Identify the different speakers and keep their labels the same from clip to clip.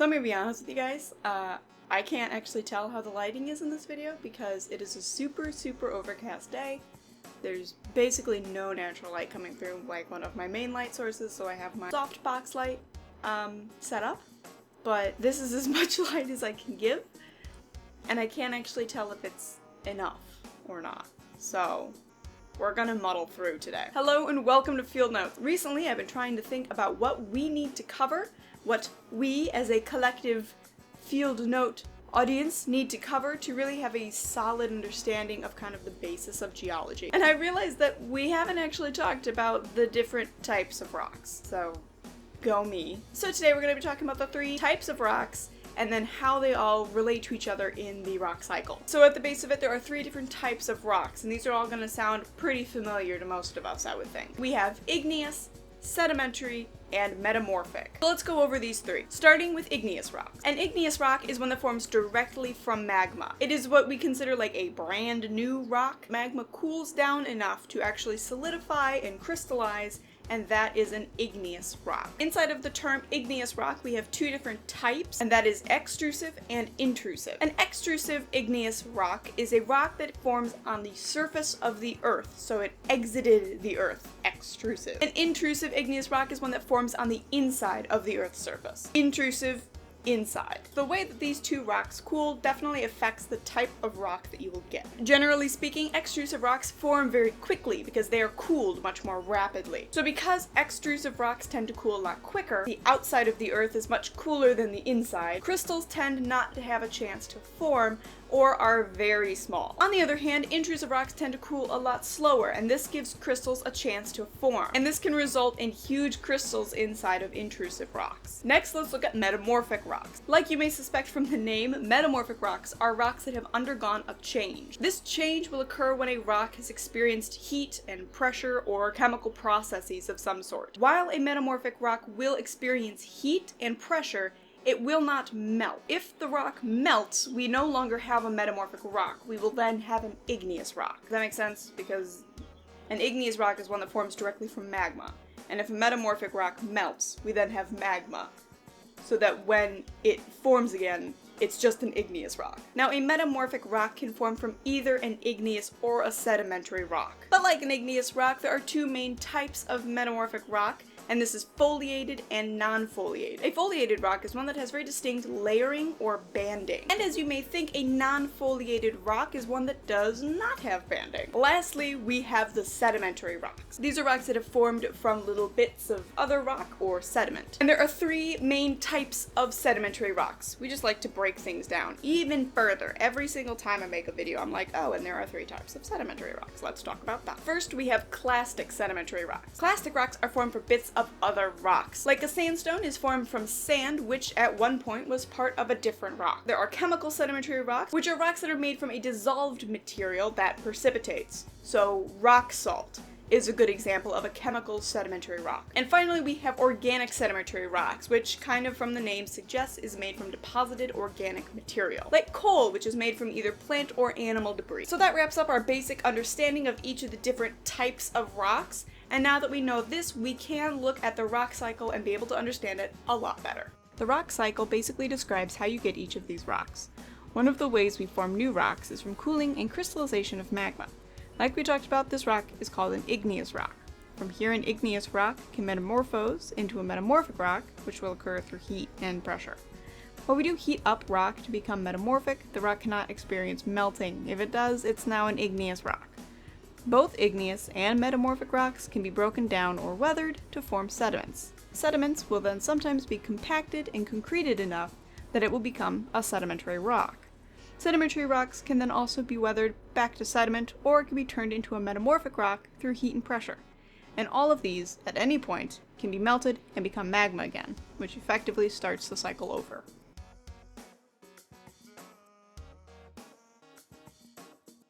Speaker 1: So I'm gonna be honest with you guys, I can't actually tell how the lighting is in this video because it is a super overcast day. There's basically no natural light coming through like one of my main light sources, so I have my softbox light set up, but this is as much light as I can give, and I can't actually tell if it's enough or not. So we're gonna muddle through today. Hello and welcome to Field Notes. Recently I've been trying to think about what we need to cover, what we as a collective Field Note audience need to cover to really have a solid understanding of kind of the basis of geology. And I realized that we haven't actually talked about the different types of rocks, so go me. So today we're going to be talking about the three types of rocks and then how they all relate to each other in the rock cycle. So at the base of it, there are three different types of rocks, and these are all going to sound pretty familiar to most of us, I would think. We have igneous, sedimentary, and metamorphic. So let's go over these three, starting with igneous rocks. An igneous rock is one that forms directly from magma. It is what we consider like a brand new rock. Magma cools down enough to actually solidify and crystallize, and that is an igneous rock. Inside of the term igneous rock, we have two different types, and that is extrusive and intrusive. An extrusive igneous rock is a rock that forms on the surface of the earth, so it exited the earth. Extrusive. An intrusive igneous rock is one that forms on the inside of the earth's surface. Intrusive, inside. The way that these two rocks cool definitely affects the type of rock that you will get. Generally speaking, extrusive rocks form very quickly because they are cooled much more rapidly. So because extrusive rocks tend to cool a lot quicker, the outside of the earth is much cooler than the inside. Crystals tend not to have a chance to form or are very small. On the other hand, intrusive rocks tend to cool a lot slower, and this gives crystals a chance to form. And this can result in huge crystals inside of intrusive rocks. Next, let's look at metamorphic rocks. Like you may suspect from the name, metamorphic rocks are rocks that have undergone a change. This change will occur when a rock has experienced heat and pressure or chemical processes of some sort. While a metamorphic rock will experience heat and pressure, it will not melt. If the rock melts, we no longer have a metamorphic rock. We will then have an igneous rock. Does that make sense? Because an igneous rock is one that forms directly from magma. And if a metamorphic rock melts, we then have magma. So that when it forms again, it's just an igneous rock. Now, a metamorphic rock can form from either an igneous or a sedimentary rock. But like an igneous rock, there are two main types of metamorphic rock, and this is foliated and non-foliated. A foliated rock is one that has very distinct layering or banding. And as you may think, a non-foliated rock is one that does not have banding. Lastly, we have the sedimentary rocks. These are rocks that have formed from little bits of other rock or sediment. And there are three main types of sedimentary rocks. We just like to break things down even further. Every single time I make a video, I'm like, oh, and there are three types of sedimentary rocks. Let's talk about that. First, we have clastic sedimentary rocks. Clastic rocks are formed from bits of other rocks. Like a sandstone is formed from sand, which at one point was part of a different rock. There are chemical sedimentary rocks, which are rocks that are made from a dissolved material that precipitates. So rock salt is a good example of a chemical sedimentary rock. And finally, we have organic sedimentary rocks, which kind of from the name suggests is made from deposited organic material. Like coal, which is made from either plant or animal debris. So that wraps up our basic understanding of each of the different types of rocks. And now that we know this, we can look at the rock cycle and be able to understand it a lot better. The rock cycle basically describes how you get each of these rocks. One of the ways we form new rocks is from cooling and crystallization of magma. Like we talked about, this rock is called an igneous rock. From here, an igneous rock can metamorphose into a metamorphic rock, which will occur through heat and pressure. When we do heat up rock to become metamorphic, the rock cannot experience melting. If it does, it's now an igneous rock. Both igneous and metamorphic rocks can be broken down or weathered to form sediments. Sediments will then sometimes be compacted and concreted enough that it will become a sedimentary rock. Sedimentary rocks can then also be weathered back to sediment, or it can be turned into a metamorphic rock through heat and pressure. And all of these, at any point, can be melted and become magma again, which effectively starts the cycle over.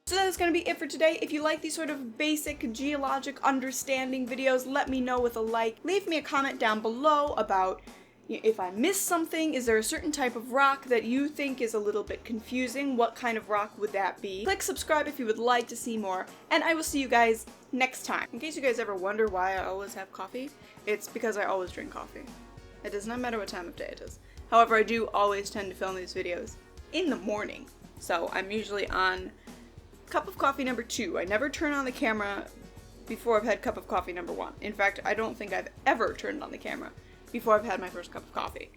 Speaker 1: So that's going to be it for today. If you like these sort of basic geologic understanding videos, let me know with a like. Leave me a comment down below about if I missed something. Is there a certain type of rock that you think is a little bit confusing? What kind of rock would that be? Click subscribe if you would like to see more, and I will see you guys next time. In case you guys ever wonder why I always have coffee, it's because I always drink coffee. It does not matter what time of day it is. However, I do always tend to film these videos in the morning. So I'm usually on cup of coffee number 2. I never turn on the camera before I've had cup of coffee number 1. In fact, I don't think I've ever turned on the camera before I've had my first cup of coffee.